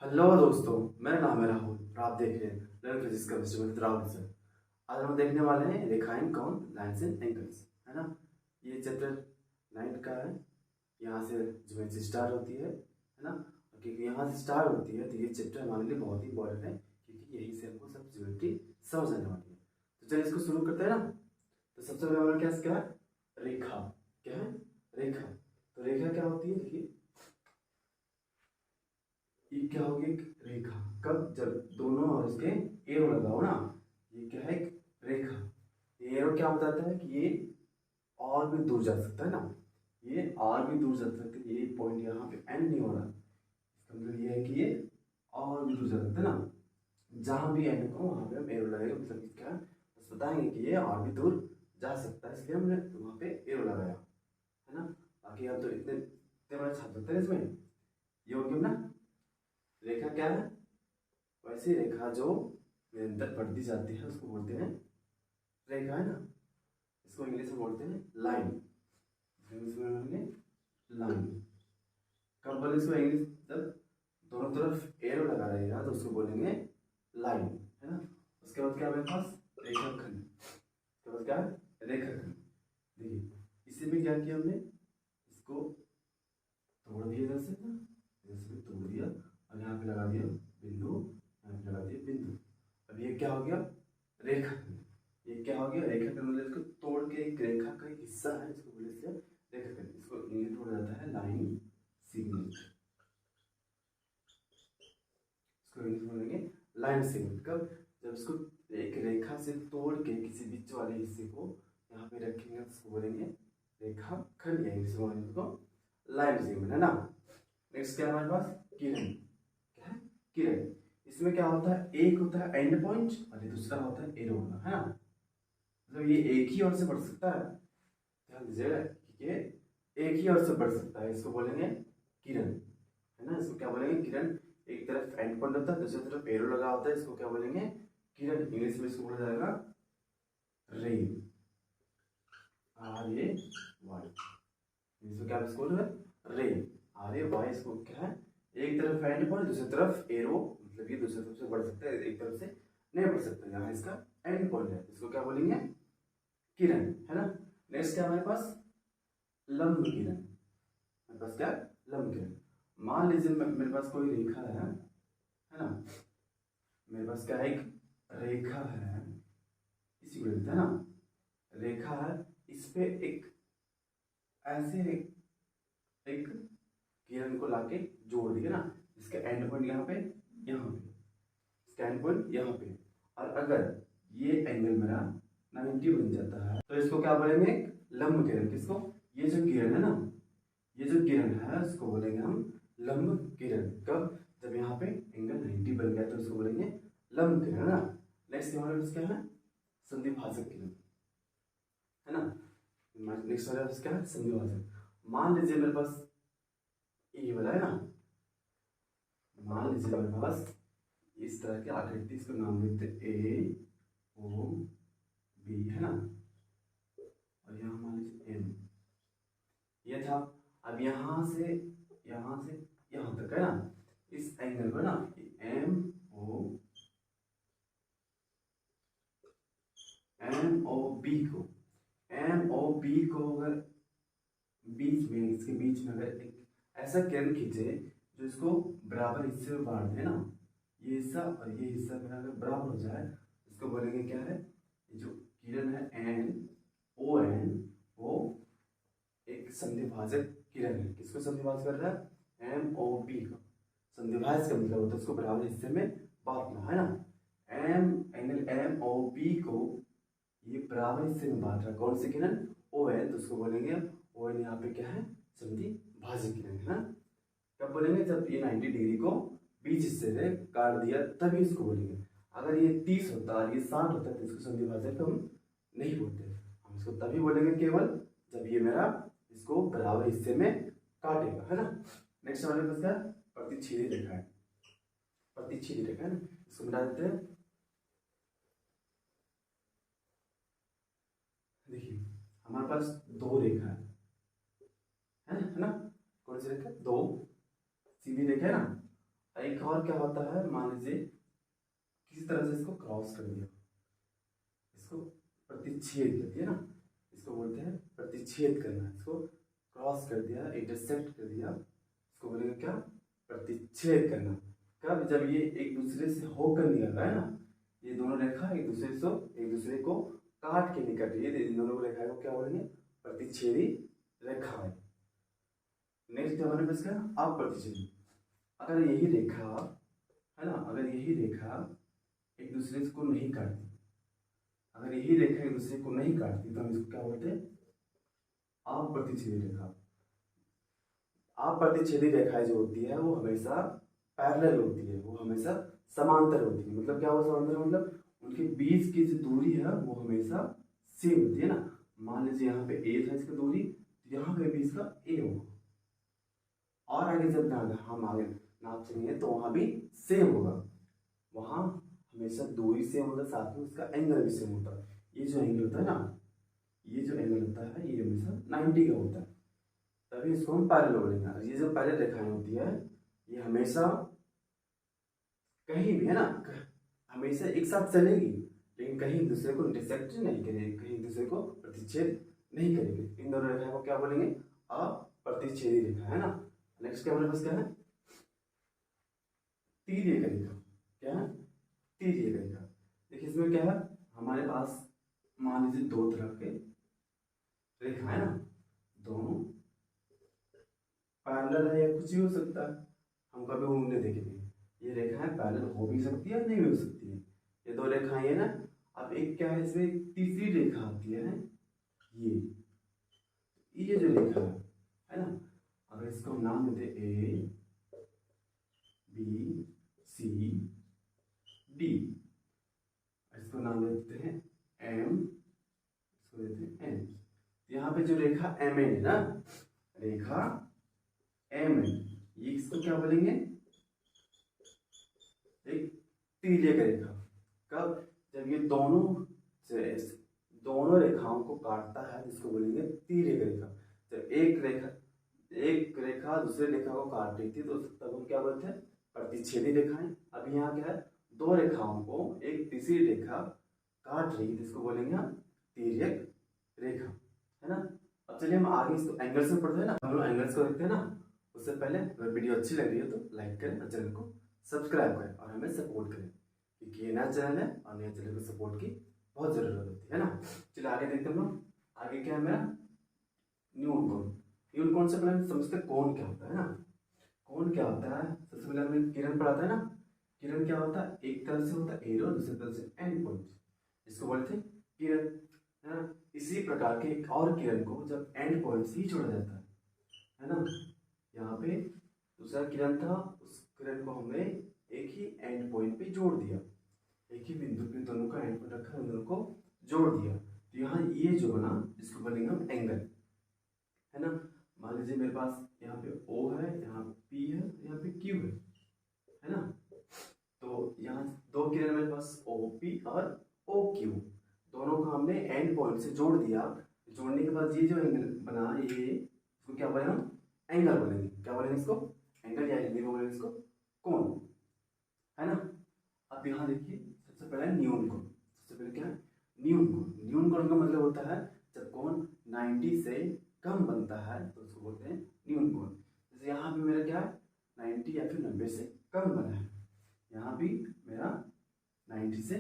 Hello दोस्तों, मेरा नाम है राहुल और आप देख रहे हैं learn physics chemistry with Rahul sir. आज हम देखने वाले हैं रेखाएं कौन लाइन्स एंड एंगल्स, है ना। ये चैप्टर 9 का है। यहाँ से ज्योमेट्री स्टार्ट होती है ना। और क्योंकि यहाँ से स्टार्ट होती है तो ये चैप्टर हमारे लिए बहुत ही इंपॉर्टेंट है, क्योंकि यहीं से हमको सब ज्योमेट्री समझ आने वाली है। तो चलिए इसको शुरू करते हैं ना। तो सबसे पहले हमारा क्या है? रेखा। क्या है? रेखा। तो रेखा क्या होती है? देखिए, ये क्या होगी? एक रेखा। कब? जब दोनों और इसके एरो लगाओ ना। ये क्या है? एक रेखा। ये एरो क्या बताता है कि ये और भी दूर जा सकता है ना। ये और भी दूर जा सकता है। ये पॉइंट यहाँ पे एंड नहीं हो रहा, इसका मतलब ये है कि ये और भी दूर जा सकता है ना। जहां भी एंड हो वहां पे हम एरो लगाएंगे, मतलब क्या है, बस बताएंगे कि ये और भी दूर जा सकता है, इसलिए हमने वहां पे एरो लगाया, है ना। बाकी हम तो इतने इतने बड़े छाप सकते हैं इसमें। ये हो गया ना। रेखा क्या है? वैसी रेखा जो निरंतर बढ़ती जाती है उसको बोलते हैं रेखा, है ना। इसको इंग्लिश में बोलते हैं लाइन। इंग्लिश में बोलेंगे लाइन। कब बोले इसको इंग्लिश? जब दोनों तरफ एरो लगा रहेगा तो उसको बोलेंगे लाइन, है ना। उसके बाद क्या है मेरे पास? रेखाखंड। उसके बाद क्या है? रेखाखंड। देखिए, इसी में क्या किया हमने? इसको तोड़ दिया इधर से ना, इधर से तोड़ दिया और यहाँ पे लगा दिया बिंदु, यहाँ पे लगा दिया बिंदु। अब ये क्या हो गया? रेखाखंड। ये क्या हो गया? रेखाखंड। मतलब इसको तोड़ के एक रेखा का एक हिस्सा है, इसको बोले से रेखाखंड। इसको इंग्लिश में बोला जाता है लाइन सेगमेंट। इसको इंग्लिश में बोलेंगे लाइन सेगमेंट। कब? जब इसको एक रेखा से तोड़ के किसी बीच वाले हिस्से को यहाँ पे रखेंगे तो उसको बोलेंगे रेखाखंड, या इंग्लिश में बोलेंगे उसको लाइन सेगमेंट, है ना। नेक्स्ट क्या है हमारे पास? किरण। क्या है? किरण। इसमें क्या होता है? एक होता है एंड पॉइंट और दूसरा होता है एरो वाला, है ना। मतलब ये एक ही ओर से बढ़ सकता है, ध्यान दीजिएगा कि ये एक ही ओर से बढ़ सकता है। इसको बोलेंगे किरण, है ना। इसको क्या बोलेंगे? किरण। एक तरफ एंड पॉइंट होता है, दूसरी तरफ एरो लगा होता है, इसको क्या बोलेंगे? किरण। इंग्लिश में इसको बोला जाएगा रे। R A Y. इसको क्या इसको बोल रहे हैं? रे। R A Y. इसको क्या है? एक तरफ एंड पॉइंट, दूसरी तरफ एरो, मतलब ये दूसरी तरफ से बढ़ सकता है, एक तरफ से नहीं बढ़ सकता। यहाँ इसका एंड पॉइंट है, इसको क्या बोलेंगे? किरण, है ना। नेक्स्ट क्या हमारे पास? लंब किरण। मेरे पास क्या? लंब किरण। मान लीजिए मेरे पास कोई रेखा है ना। मेरे पास क्या है? एक रेखा है, इसी को लेते हैं ना। रेखा है, इस पे एक ऐसे एक किरण को लाके जोड़ दिया ना। इसका एंड पॉइंट यहाँ पे, यहाँ पे, इसका एंड पॉइंट यहाँ पे। और अगर ये एंगल मेरा 90 बन जाता है तो इसको क्या बोलेंगे? लंब किरण। किसको? ये जो किरण है ना, ये जो किरण है उसको बोलेंगे हम लंब किरण। कब? जब यहाँ पे एंगल 90 बन गया तो उसको बोलेंगे लंब किरण, है ना। नेक्स्ट हमारे पास क्या है? संधिभाजक किरण, है ना। नेक्स्ट हमारे पास क्या है? संधिभाजक। मान लीजिए मेरे पास ये वाला है ना। मान लीजिए मेरे पास इस तरह की आकृति, इसको नाम देते ए ओ बी, है ना। और यहाँ मान लीजिए एम, ये था। अब यहाँ से यहाँ तक, है ना। इस एंगल को ना एम ओ बी को अगर बीच में, इसके बीच में अगर एक ऐसा किरण खींचे जो इसको बराबर हिस्से में बांट दे ना, ये हिस्सा और ये हिस्सा मेरा अगर बराबर हो जाए, इसको बोलेंगे क्या है? ये जो किरण है एन वो एक संधिभाजक किरण है। किसको संधिभाज कर रहा है? एम ओ बी को। संधिभाज का मतलब होता है उसको बराबर हिस्से में बांटना, है ना। एंगल एम ओ बी को ये बराबर हिस्से में बांट रहा है। कौन सी किरण? O N. तो उसको बोलेंगे ओ एन, यहाँ पे क्या है? संधिभाजक किरण, है ना। कब बोलेंगे? जब ये 90 डिग्री को बीच हिस्से से काट दिया तभी इसको बोलेंगे। अगर ये 30 होता और ये 60 होता तो इसको संधिभाजक हम नहीं बोलते। हम इसको तभी बोलेंगे केवल जब ये मेरा इसको बराबर हिस्से में काटेगा, है ना। नेक्स्ट हमारे पास क्या? प्रतिच्छेदी रेखा है। प्रतिच्छेदी रेखा है ना, इसको मिटा देते हैं। देखिए, हमारे पास दो रेखा है ना। कौन सी रेखा? दो सीधी रेखा है ना। एक और क्या होता है, मान लीजिए किसी तरह से इसको क्रॉस कर दिया, इसको प्रतिच्छेद कर दिया ना, इसको बोलते हैं प्रतिच्छेद करना, इसको क्रॉस कर दिया, इंटरसेक्ट कर दिया, इसको बोलेंगे क्या, प्रतिच्छेद करना। कब, जब ये एक दूसरे से होकर निकल रहा है ना, ये दोनों रेखा एक दूसरे को काट के निकल रही है, इन दोनों को रेखा को क्या बोलेंगे, प्रतिच्छेदी रेखा है। नेक्स्ट क्या हमारे पास क्या, अप्रतिच्छेदी। अगर यही रेखा है ना, अगर यही रेखा एक दूसरे को नहीं काटती, अगर यही रेखा एक दूसरे को नहीं काटती तो हम इसको क्या बोलते हैं, अप्रतिच्छेदी रेखा। अप्रतिच्छेदी रेखाएं जो होती है वो हमेशा पैरेलल होती है, वो हमेशा समांतर होती है। मतलब क्या हुआ समांतर, मतलब उनके बीच की जो दूरी है वो हमेशा सेम होती है ना। मान लीजिए यहाँ पे ए था इसका दूरी, तो यहाँ पे भी इसका ए होगा, और आगे जब हम आगे नापेंगे तो वहाँ भी सेम होगा, वहाँ हमेशा दूरी सेम होगा, साथ में उसका एंगल भी सेम होता है। ये जो एंगल होता है ना, ये जो एंगल होता है ये हमेशा 90 का होता है, तभी इसको हम पैरेलल बोलेंगे। ये जो पैरेलल रेखाएं होती है ये हमेशा कहीं भी है ना, हमेशा एक साथ चलेगी, लेकिन कहीं एक दूसरे को इंटरसेक्ट नहीं करेगी, कहीं एक दूसरे को प्रतिच्छेद नहीं करेगी। इन दोनों रेखाओं को क्या बोलेंगे, अप्रतिच्छेदी रेखा है ना। नेक्स्ट क्या हमारे पास क्या है, तिर्यक रेखा। क्या है, तिर्यक रेखा। देखिए इसमें क्या है, हमारे पास मान लीजिए दो तरह के रेखा है ना, दोनों पैरेलल है या कुछ भी हो सकता है, हम कभी उन्हें देखेंगे। ये रेखाएं पैरेलल हो भी सकती है, नहीं भी हो सकती है, ये दो रेखाएं है ना। अब एक क्या है, इसमें तीसरी रेखा आती है, ये जो रेखा है ना, अगर इसको हम नाम देते ए बी सी डी, इसको नाम देते हैं एम, इसको देते हैं एन। यहाँ पे जो रेखा एम एन है ना, रेखा एम एन, ये इसको क्या बोलेंगे, एक तिर्यक रेखा। कब, जब ये दोनों रेखाओं को काटता है, जिसको बोलेंगे तिर्यक रेखा। जब एक रेखा दूसरे रेखा को काट रही थी तो तब हम क्या बोलते हैं, प्रतिच्छेदी रेखाएं। अब यहाँ क्या है, दो रेखाओं को एक तीसरी रेखा काट रही है, जिसको बोलेंगे हम तिर्यक रेखा, है ना। अब चलिए हम आगे इसको एंगल से पढ़ते हैं ना, हम लोग एंगल्स को देखते हैं ना। उससे पहले अगर वीडियो अच्छी लग रही है तो लाइक करें और चैनल को सब्सक्राइब करें और हमें सपोर्ट करें, क्योंकि ये नया चैनल है और नए चैनल को सपोर्ट की बहुत जरूरत होती है ना। चलिए आगे देखते हैं हम लोग। आगे क्या है मेरा, न्यून कोण। न्यून कोण से पहले समझते हैं कोण क्या होता है ना। कोण क्या होता है, सबसे पहले हमें किरण पढ़ाता है ना। किरण क्या होता है, एक तरफ से होता है एरो, दूसरी तरफ से एंड पॉइंट, इसको बोलते हैं किरण, है ना। इसी प्रकार के एक और किरण को जब एंड पॉइंट से ही जोड़ा जाता है ना। यहाँ पे दूसरा किरण था, उस किरण को हमने एक ही एंड पॉइंट पे जोड़ दिया, एक ही बिंदु पे दोनों का एंड पॉइंट रखा, दोनों को जोड़ दिया, तो यहाँ ये जो बना इसको बोलेंगे हम एंगल, है ना। मान लीजिए मेरे पास यहाँ पे O है, यहाँ पे P है, यहाँ पे Q है ना। तो यहाँ दो किरण मेरे पास OP और OQ, दोनों को हमने एंड पॉइंट से जोड़ दिया। जोड़ने के बाद ये जो एंगल बना, ये इसको क्या बोलेंगे हम, एंगल बोलेंगे। क्या बोलेंगे इसको, एंगल, या हिंदी में बोलेंगे इसको कोण, है ना। अब यहाँ देखिए सबसे पहले न्यून कोण। सबसे पहले क्या है, न्यून कोण। न्यून कोण का मतलब होता है जब कोण 90 से कम बनता है तो उसको बोलते हैं न्यून कोण। जैसे यहाँ पे मेरा क्या है, 90 या फिर 90 से कम बना है, यहाँ भी मेरा 90 से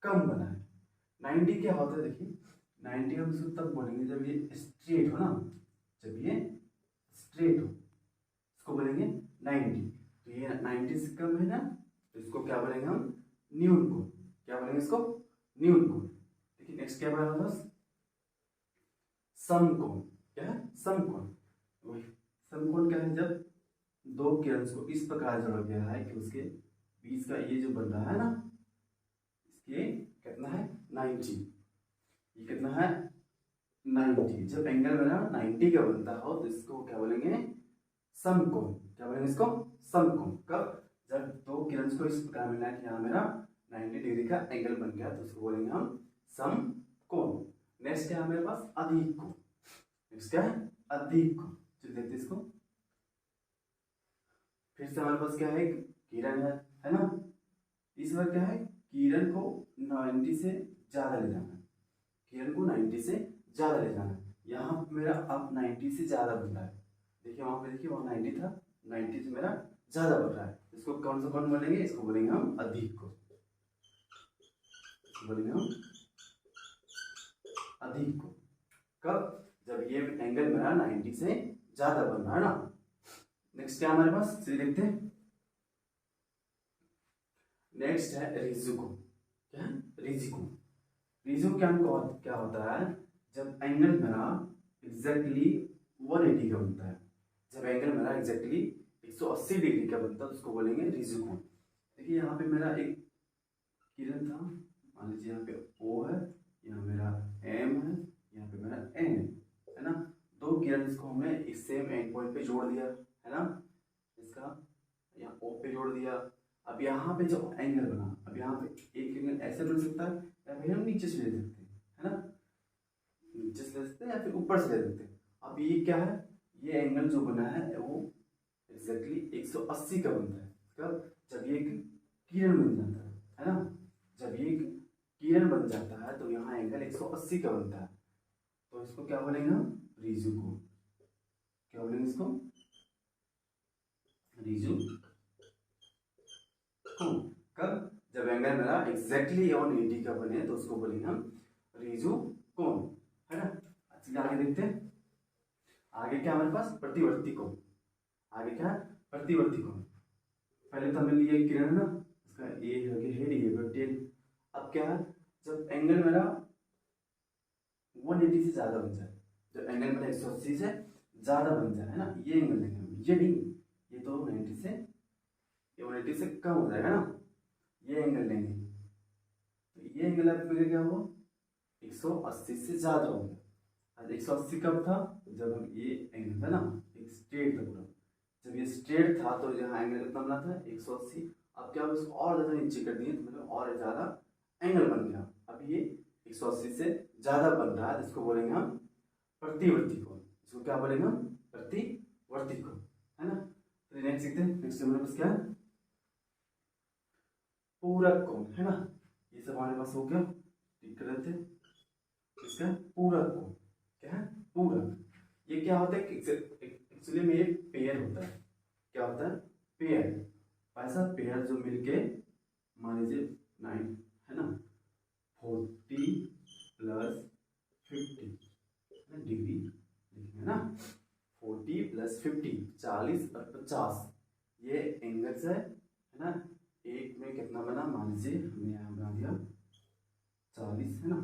कम बना है। 90 क्या होता है, देखिए 90 हम इसको तब बोलेंगे जब ये स्ट्रेट हो ना, जब ये स्ट्रेट हो, इसको बोलेंगे 90। तो ये 90 से कम है ना, तो इसको क्या बोलेंगे हम, न्यून कोण। क्या बोलेंगे इसको, न्यून कोण। देखिए नेक्स्ट क्या बना बस, समकोण। क्या है, समकोण। वही समकोण क्या है, जब दो किरण को इस प्रकार जोड़ा गया है कि उसके बीच का ये जो बन रहा है ना, इसके कितना है 90, ये कितना है 90। जब एंगल मेरा 90 का बनता हो तो इसको क्या बोलेंगे, समकोण। क्या बोलेंगे इसको, समकोण। कब, जब दो किरण को इस प्रकार मिला कि यहाँ मेरा 90 डिग्री का एंगल बन गया तो उसको बोलेंगे हम समकोण। नेक्स्ट क्या है मेरे पास, अधिक कोण। नेक्स्ट क्या है, अधिक कोण। चलिए देखते हैं इसको। फिर से हमारे पास क्या है, किरण है ना। इस बार क्या है, किरण को 90 से ज्यादा ले जाना है, किरण को 90 से ज्यादा ले जाना है। यहाँ मेरा अब 90 से ज्यादा बन रहा है, देखिए वहां पे, देखिए वहां 90 था, 90 से मेरा ज्यादा बन रहा है। इसको कौन सा कौन बोलेंगे, इसको बोलेंगे हम अधिक को, बोलेंगे हम अधिक को। कब, जब ये एंगल मेरा 90 से ज्यादा बन रहा है ना। नेक्स्ट क्या हमारे पास, चलिए देखते हैं। नेक्स्ट है रेजिको। क्या है, रेजिको। रेजिको क्या होता है, जब एंगल मेरा एग्जैक्टली 180 का बनता है, जब एंगल मेरा एग्जैक्टली 180 डिग्री का बनता है तो उसको बोलेंगे रेजिको। देखिए यहाँ पे मेरा एक किरण था, मान लीजिए यहाँ पे O है, यहाँ मेरा M है, यहाँ पे मेरा N है ना। दो किरण को हमने इस सेम एंड पॉइंट पे जोड़ दिया है ना, इसका यहाँ O पे जोड़ दिया। अब यहाँ पे जो एंगल बना, अब यहाँ पे एक एंगल ऐसे बन सकता है, या फिर हम नीचे से ले सकते हैं, है ना, नीचे से ले सकते हैं या फिर ऊपर से ले सकते हैं। अब ये क्या है, ये एंगल जो बना है वो एग्जैक्टली 180 का बनता है। कब, जब ये किरण बन जाता है ना, जब ये किरण बन जाता है तो यहाँ एंगल 180 का बनता है, तो इसको क्या बोलेंगे हम, रेजिको। क्या बोलेंगे इसको, रेजिको। कब, जब एंगल मेरा एग्जैक्टली 180 का बने तो उसको बोलेंगे हम रेजिको, है ना। अच्छा आगे देखते हैं, आगे क्या हमारे पास, प्रतिवर्ती कोण। आगे क्या है, प्रतिवर्ती कोण। पहले तो हमने लिए किरण ना, इसका ए हेड, ये टेल। अब क्या है, जब एंगल मेरा 180 से ज्यादा बन जाए, जब एंगल मेरा 180 से ज्यादा बन जाए, है ना, ये एंगल लेंगे हम, ये नहीं, ये तो 90 से, ये 180 से कम हो जाएगा ना, ये एंगल लेंगे। तो ये एंगल अब मेरा क्या हुआ, 180 से ज्यादा हो गया। आज 180 कब था, जब हम ये एंगल था ना, एक स्ट्रेट था पूरा, जब ये स्ट्रेट था तो यहाँ एंगल कितना बना था, 180। अब क्या, इसको और ज्यादा नीचे कर दिए तो मतलब और ज्यादा एंगल बन गया। अब ये 180 से ज्यादा बन रहा है, जिसको बोलेंगे हम प्रतिवर्ती कोण। इसको क्या बोलेंगे हम, प्रतिवर्ती कोण, है ना। तो नेक्स्ट देखते हैं, नेक्स्ट हमारे पास क्या है, पूरक कोण, है ना। ये सब हमारे पास हो गया, ठीक कर लेते हैं। इसका पूरक कोण क्या है, पूरक। ये क्या होता है, एक्चुअली में एक पेयर होता है। क्या होता है, पेयर। ऐसा पेयर जो मिलके, मान लीजिए 9 है ना, 40 प्लस 50 डिग्री लिखेंगे ना, 40 प्लस 50, 40 और 50, ये एंगल्स है ना। एक में कितना बना, मान लीजिए हमने यहाँ बना दिया 40, है ना,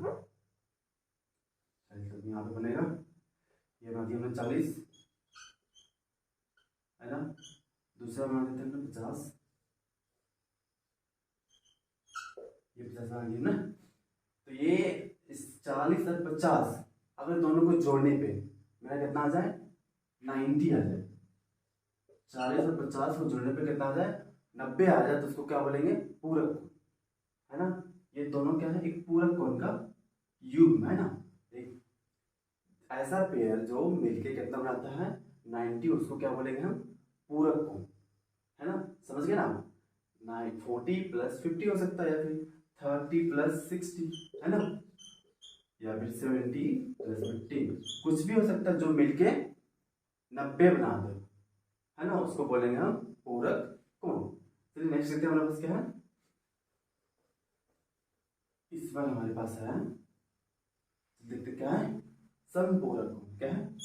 40 यहाँ पे बनेगा, ये बना दिया हमने 40, है ना। दूसरा बना देते हैं हमने 50, ये 50 आ गया ना। तो ये इस 40 और 50 अगर दोनों को जोड़ने पे मेरा कितना आ जाए, 90 आ जाए। 40 और 50 को जोड़ने पे कितना आ जाए, 90 आ जाए, तो उसको क्या बोलेंगे, पूरक कोण, है ना। ये दोनों क्या है, एक पूरक कोण का युग्म है ना। एक ऐसा पेयर जो मिलके कितना बनाता है, 90, उसको क्या बोलेंगे हम, पूरक कोण, है ना। समझ गए ना, 40 प्लस 50 हो सकता है, या फिर 30 प्लस 60, है ना, या फिर 70 प्लस 15, कुछ भी हो सकता है जो मिलके 90 बना दे, है ना, उसको बोलेंगे हम पूरक कोण। चलिए नेक्स्ट देखते हैं हमारे पास क्या है। इस बार हमारे पास है, देखते क्या है, समपूरक कोण। क्या है,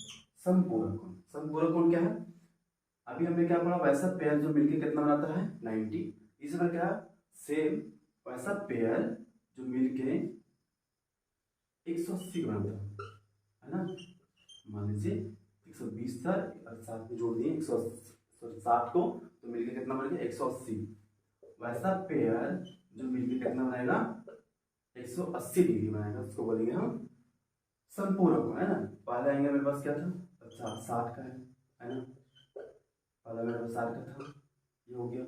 समपूरक कोण। समपूरक कोण क्या है, अभी हमने क्या पढ़ा, वैसा पेयर जो मिलके कितना बनाता है, 90। इस बार क्या, सेम वैसा पेयर जो मिलके 180 बनाता है ना। मान लीजिए 120 था और साथ में जोड़ दिए 160 को, तो मिलके कितना बन गया, 180। वैसा पेयर जो मिलके कितना बनाएगा, 180 डिग्री बनाएगा, उसको बोलेंगे हम संपूरक कोण, है ना। पहला एंगल मेरे पास क्या था, 60 का है ना, पहला मेरे पास 60 का था, ये हो गया।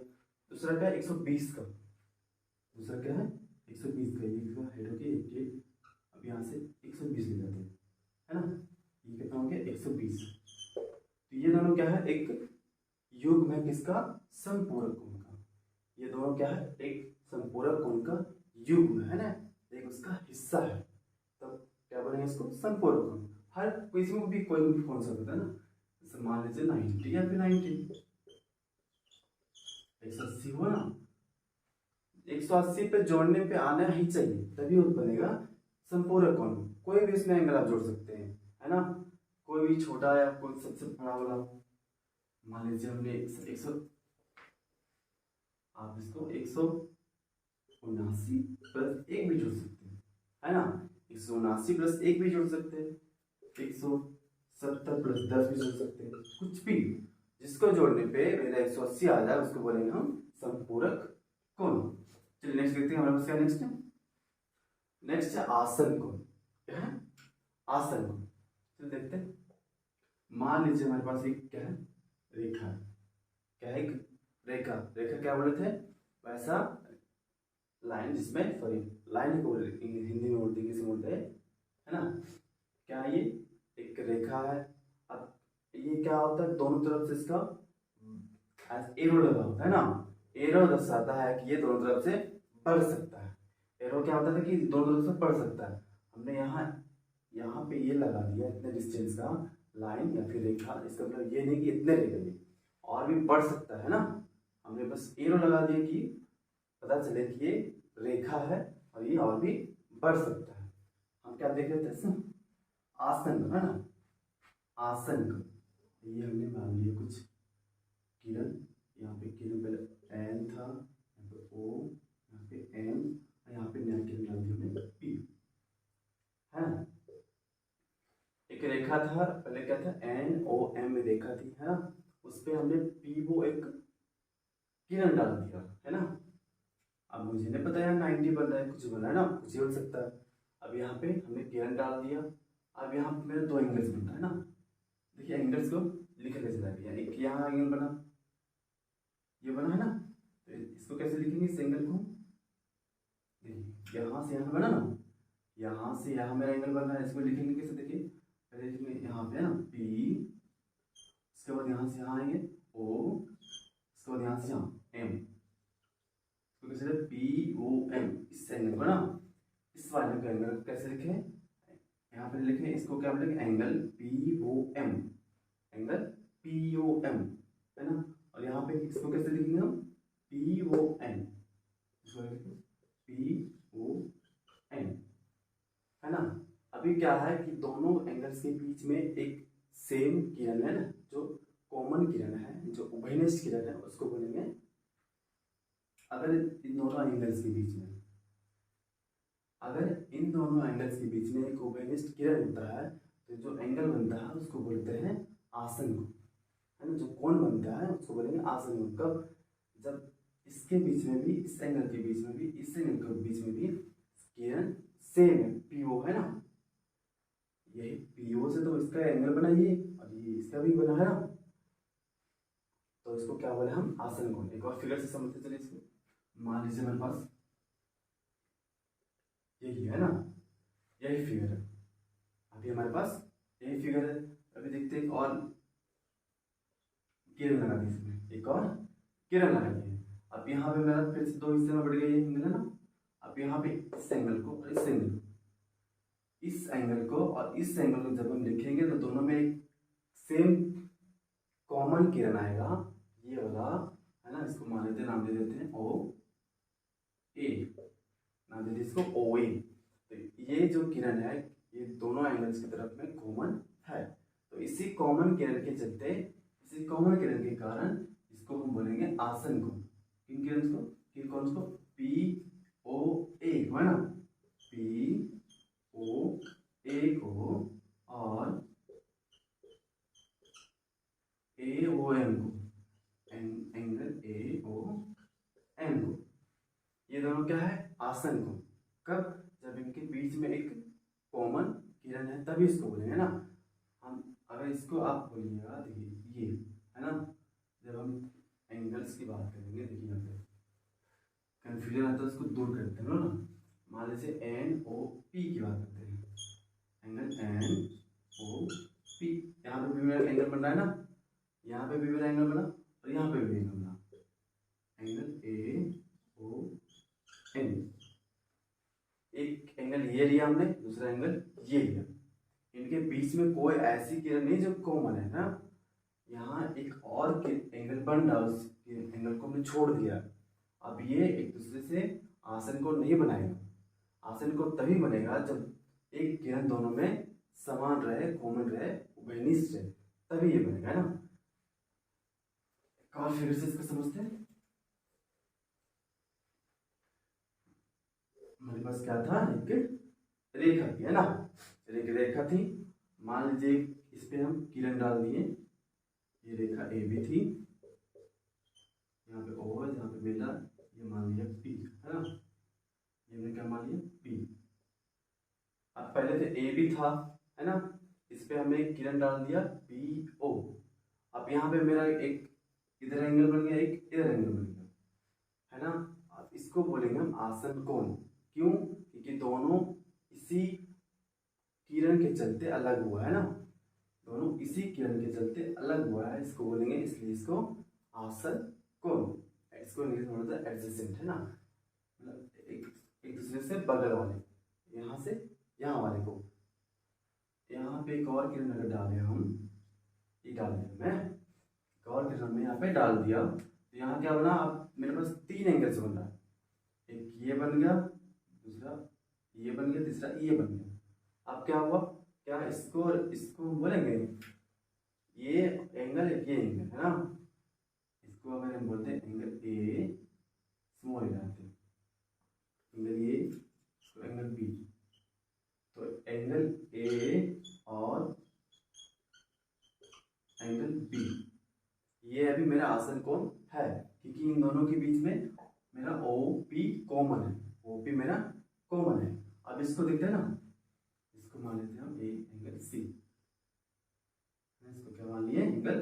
दूसरा क्या है, 120 का, दूसरा क्या है, 120 का, ये का हेड हो गया 88। अब यहाँ से 120 ले जाते हैं, है ना, ये कितना हो गया, 120। तो ये दोनों क्या है, एक युग्म है किसका, समपूरक कोण का। क्या है, एक संपूरक कोण का युग्म है ना, एक उसका हिस्सा है, तो क्या बोलेंगे इसको, संपूरक कोण। हर किसी में भी कोई भी कौन सा होता है ना, जैसे मान लीजिए 90 या फिर 90, 180 हुआ ना, 180 पे जोड़ने पे आना ही चाहिए, तभी वो बनेगा संपूरक कोण। कोई भी इसमें एंगल आप जोड़ सकते हैं, है ना, कोई भी छोटा या कोई सबसे बड़ा वाला। मान लीजिए हमने आप इसको 179 प्लस 1 भी जोड़ सकते हैं, है ना, 179 प्लस 1 भी जोड़ सकते हैं, 170 प्लस 10 भी जोड़ सकते हैं, कुछ भी जिसको जोड़ने पे मेरा 180 आ जाए उसको बोलेंगे हम संपूरक कोण। चलिए नेक्स्ट देखते हैं, हमारे पास क्या नेक्स्ट है, नेक्स्ट है आसन कोण। क्या है, आसन कोण। चलिए देखते हैं, मान लीजिए हमारे पास एक क्या है, रेखा है, क्या है, एक रेखा, रेखा क्या बोले थे, वैसा लाइन, जिसमें सॉरी लाइन को हिंदी में बोलते हैं, इंग्लिश में बोलते हैं, है ना, क्या है ये, एक रेखा है। अब ये क्या होता है, दोनों तरफ से इसका एरो लगा होता है ना, एरो दर्शाता है कि ये दोनों तरफ से बढ़ सकता है। एरो क्या होता है कि दोनों तरफ से बढ़ सकता है। हमने यहाँ पे ये लगा दिया इतने डिस्टेंस का लाइन या फिर रेखा, इसका मतलब ये नहीं कि इतने रेखा, और भी बढ़ सकता है ना, हमने बस एरो लगा दिया कि पता चले कि ये रेखा है और ये और भी बढ़ सकता है। हम क्या देख रहे थे, आसन, है ना, आसन। ये हमने मान लिया कुछ किरण, यहाँ पे किरण पहले एन था, यहाँ पे ओ, यहाँ पे एम, यहाँ पे नया किरण डाल दी हमने पी, है ना। एक रेखा था पहले, क्या था, एन ओ एम में रेखा थी, है ना, उस पर हमने पी वो एक किरण डाल दिया, है ना। अब मुझे नहीं पता यार 90 बन रहा है, कुछ बना है ना, कुछ ही बन सकता है। अब यहाँ पे हमने किरण डाल दिया, अब यहाँ पे मेरे दो एंगल्स बन रहा है ना, देखिए एंगल्स को लिखा कैसे जाएगा, एक यहाँ एंगल बना, ये बना है ना, तो इसको कैसे लिखेंगे, इस एंगल को, देखिए यहाँ से यहाँ बना ना, यहाँ से यहाँ मेरा एंगल बन रहा है, इसको लिखेंगे कैसे, देखिए पहले लिखेंगे यहाँ पे है ना पी, इसके बाद यहाँ से यहाँ आएंगे ओ, इसके बाद यहाँ से यहाँ एम, तो कैसे पी ओ एम, इस एंगल को ना, इस वाले का एंगल कैसे लिखे, यहाँ पे लिखे, इसको क्या बोलेंगे, angle P O M, angle P O M, है ना। और यहाँ पे इसको कैसे लिखेंगे हम, पी ओ एन, इसको लिखेंगे पी ओ एन, है ना। अभी क्या है कि दोनों एंगल्स के बीच में एक सेम किरण है ना, जो कॉमन किरण है, जो उभयनिष्ठ किरण है, उसको बोलेंगे, अगर इन दोनों एंगल्स के बीच में, अगर इन दोनों एंगल्स के बीच में एक उभयनिष्ठ किरण होता है, तो जो एंगल बनता है उसको बोलते हैं आसन कोण, है ना, जो कोण बनता है उसको बोलेंगे आसन कोण। कब, जब इसके बीच में भी, इस एंगल के बीच में भी, इस एंगल के बीच में भी किरण सेम है, पीओ, है ना, यही पीओ से तो इसका एंगल बना ये, और ये इसका भी बना है ना, तो इसको क्या बोले हम, आसन कोण। एक और फिगर से समझते चलिए इसको, मान लीजिए मेरे पास यही है ना, यही फिगर है, अभी हमारे पास यही फिगर है। अभी देखते हैं एक और किरण लगा दी, इसमें एक और किरण लगा दी है। अब यहाँ पे मेरा फिर से दो हिस्से में बढ़ गया ये एंगल, है ना। अब यहाँ पे इस एंगल को और इस एंगल को, इस एंगल को और इस एंगल को जब हम लिखेंगे तो दोनों में एक सेम कॉमन किरण आएगा, ये वाला, है ना। इसको मान लेते, नाम दे देते हैं ओ ए, नाम दे देते इसको ओ ए। तो ये जो किरण है ये दोनों एंगल्स की तरफ में कॉमन है, तो इसी कॉमन किरण के चलते, इसी कॉमन किरण के कारण इसको हम बोलेंगे आसन कोण। किन किरण को, किन कोण को, पी ओ ए, है ना, पी ओ ए को और ए ओ एम को, एंगल ए ओ एम को, ये दोनों क्या है, आसन कोण। कब, जब इनके बीच में एक कॉमन किरण है तभी इसको बोलेंगे ना हम। अगर इसको आप बोलिएगा, देखिए ये है ना, जब हम एंगल्स की बात करेंगे, देखिए यहाँ पे कंफ्यूजन आता है, उसको दूर करते हैं ना। मान लीजिए एन ओ पी की बात करते हैं, एंगल एन ओ पी, यहाँ पे भी मेरा एंगल बन रहा है ना, यहाँ पे भी मेरा एंगल बना और यहाँ पे भी एंगल बना, एंगल ए ये लिया हमने, दूसरा एंगल ये लिया, इनके बीच में कोई ऐसी किरण नहीं जो कॉमन है ना, यहाँ एक और एंगल बन रहा है, उस एंगल को हमने छोड़ दिया। अब ये एक दूसरे से आसन कोण नहीं बनाएगा, आसन कोण तभी बनेगा जब एक किरण दोनों में समान रहे, कॉमन रहे, उभयनिष्ठ रहे, तभी ये बनेगा ना। और फिर से इसको समझते हैं। हमारे पास क्या था, एक रेखा थी है ना, एक रेखा थी, मान लीजिए इस पे हम किरण डाल दिए, ये रेखा ए बी थी, यहाँ पे ओ है, जहाँ पे मिला ये मान लिया पी है ना, ये हमने क्या मान लिया पी। अब पहले से ए बी था है ना, इस पे हमने किरण डाल दिया पी ओ। अब यहाँ पे मेरा एक इधर एंगल बन गया, एक इधर एंगल बन गया है ना। अब इसको बोलेंगे हम आसन कोण। क्यों? क्योंकि दोनों इसी किरण के चलते अलग हुआ है ना, दोनों इसी किरण के चलते अलग हुआ है, इसको बोलेंगे, इसलिए इसको आसन कोण। इसको इंग्लिश में बोलते हैं एडजेसेंट है ना, मतलब एक दूसरे से बगल वाले, यहाँ से यहाँ वाले को। यहाँ पे एक और किरण अगर डाले हम, ये डाल दिया मैं, एक और किरण हमने यहाँ पे डाल दिया, तो यहाँ क्या बना, अब मेरे पास तीन एंगल से बन रहा है, एक ये बन गया, दूसरा ये बन गया, तीसरा ये बन गया। अब क्या हुआ, क्या इसको इसको बोलेंगे ये एंगल, ये एंगल है ना, इसको अगर हम बोलते हैं एंगल ए स्मॉल लगाते हैं, एंगल ए, इसको एंगल बी, तो एंगल ए और एंगल बी, ये अभी मेरा आसन कोण है, क्योंकि इन दोनों के बीच में मेरा ओ पी कॉमन है, ओ पी मेरा कॉमन है। अब इसको देखते हैं ना, इसको मान लेते हैं हम ए एंगल सी, इसको क्या मान लिए एंगल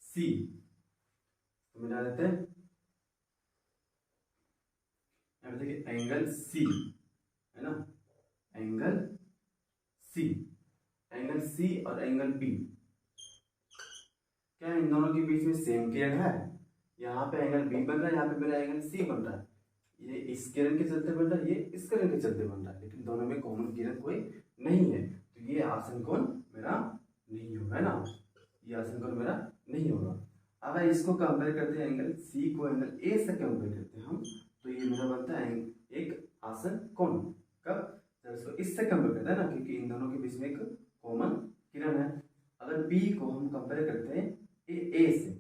सी, तो मिला देते हैं, यहाँ देखिए एंगल सी है ना, एंगल सी, एंगल सी और एंगल बी, क्या इन दोनों के बीच में सेम किरण है, यहाँ पे एंगल बी बन रहा है, यहाँ पे मेरा एंगल सी बन रहा है, ये इस किरण के चलते बन रहा है, ये इस किरण के चलते बन रहा है, लेकिन दोनों में कॉमन किरण कोई नहीं है, तो ये आसन कोण मेरा नहीं होगा ना, ये आसन कोण मेरा नहीं होगा। अगर इसको कंपेयर करते हैं, एंगल सी को एंगल ए से कंपेयर करते हैं हम, तो ये मेरा बनता है एक आसन कोण। कब? जब इसको इससे कंपेयर करते हैं ना, क्योंकि इन दोनों के बीच में एक कॉमन किरण है। अगर बी को हम कंपेयर करते हैं ए से,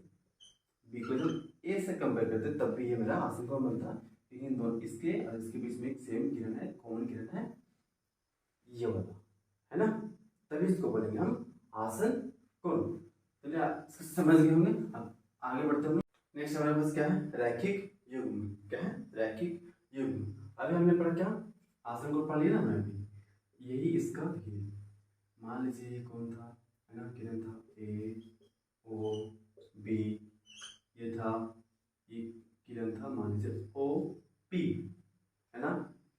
बी को जब ए से कंपेयर करते हैं, तब भी ये मेरा आसन कोण बनता है, क्योंकि इन दोनों इसके और इसके बीच में एक सेम किरण है, कॉमन किरण है, ये वाला है ना, तभी इसको बोलेंगे हम आसन कोण। चलिए इसको समझ गए होंगे। अब आगे बढ़ते हैं। नेक्स्ट हमारे पास क्या है, रैखिक युग्म। क्या है, रैखिक युग्म। अभी हमने पढ़ा क्या, आसन कोण पढ़ लिया ना हमने अभी, यही इसका देखिए, मान लीजिए ये कौन था है ना, किरण था ए ओ बी, ये था, ये किरण था मान लीजिए ओ पी है ना,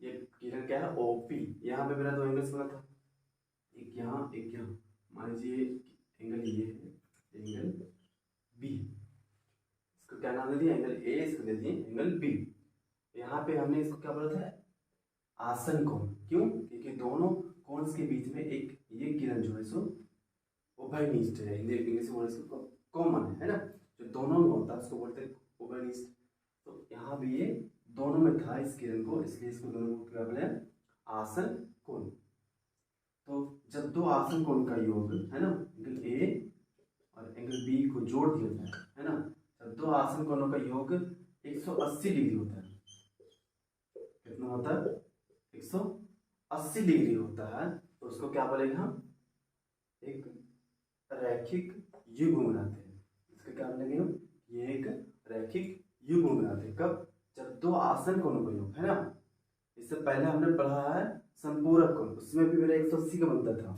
ये किरण क्या है ओ पी, यहाँ पे मेरा दो एंगल्स बना था, एक यहाँ एक यहाँ, मान लीजिए एंगल ये है, एंगल बी, इसको क्या नाम दे दिया, एंगल ए, इसको दे दिए एंगल बी। यहाँ पे हमने इसको क्या बोला था, आसन कोण। क्यों? क्योंकि दोनों कोन्स के बीच में एक ये किरण जो है सो उभयनिष्ठ है, इंग्लिश में इसको कॉमन है ना, जो दोनों में होता है उसको बोलते हैं उभयनिष्ठ। तो यहाँ भी ये दोनों में था इस किरण को, इसलिए इसको दोनों को क्या बोले, आसन कोण। तो जब दो आसन कोण का योग है ना, एंगल ए और एंगल बी को जोड़ दिया जाए है ना, जब दो आसन कोणों का योग 180 डिग्री होता है, कितना होता है 180 डिग्री होता है, तो उसको क्या बोलेंगे हम, एक रैखिक युग्म बनाते हैं। इसका क्या बोलेंगे हम, ये एक रैखिक युग्म बनाते हैं। कब? जब दो आसन कोणों का योग है ना, इससे पहले हमने पढ़ा है संपूरक कोण, उसमें भी मेरा 180 का बनता था,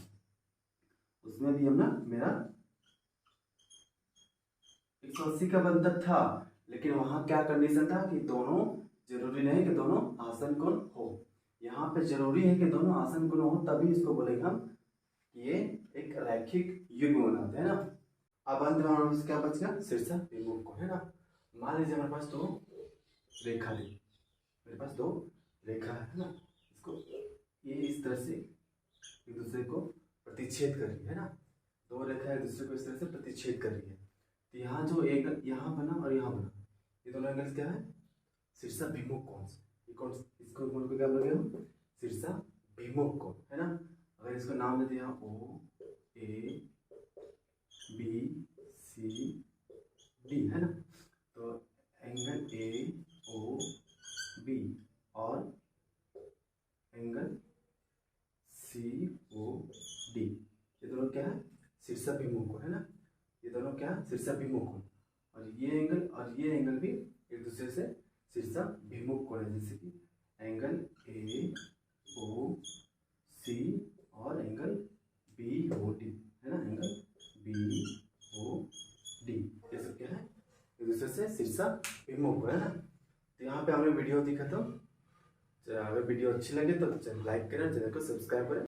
उसमें भी हमने मेरा 180 का बनता था, लेकिन वहां क्या कंडीशन था कि दोनों, जरूरी नहीं कि दोनों आसन कोण हो, यहाँ पे जरूरी है कि दोनों आसन कोण हो, तभी इसको बोलेंगे हम ये एक रैखिक युग्म बनाते हैं ना। अब अंत में हमारे पास क्या बच गया, शीर्षक विमुख कोण है ना। मान लीजिए हमारे पास दो रेखा है, मेरे पास दो रेखा है ना, इसको ये इस तरह से एक दूसरे को प्रतिच्छेद कर रही है ना, दो रेखा एक दूसरे को इस तरह से प्रतिच्छेद कर रही है। तो यहाँ जो एंगल यहाँ बना और यहाँ बना, ये दोनों एंगल्स क्या है? शीर्षाभिमुख कोण। ये कौन, इसको कोण को क्या बोलोगे हम? शीर्षाभिमुख कोण, है ना। अगर इसको नाम दे दिया ओ ए बी सी डी, है ना, तो एंगल ए ओ बी और एंगल सी ओ डी, ये दोनों क्या है? शीर्षाभिमुख कोण, है ना। ये दोनों क्या है? शीर्षाभिमुख कोण। और ये एंगल भी एक दूसरे से शीर्षाभिमुख कोण है, जैसे कि एंगल ए ओ सी और एंगल बी ओ डी, है ना, एंगल बी ओ डी, ये सब क्या है? एक दूसरे से शीर्षाभिमुख कोण, है ना। तो यहाँ पे हमें वीडियो दिखा, तो अगर वीडियो अच्छी लगे तो लाइक करें, चैनल को सब्सक्राइब करें।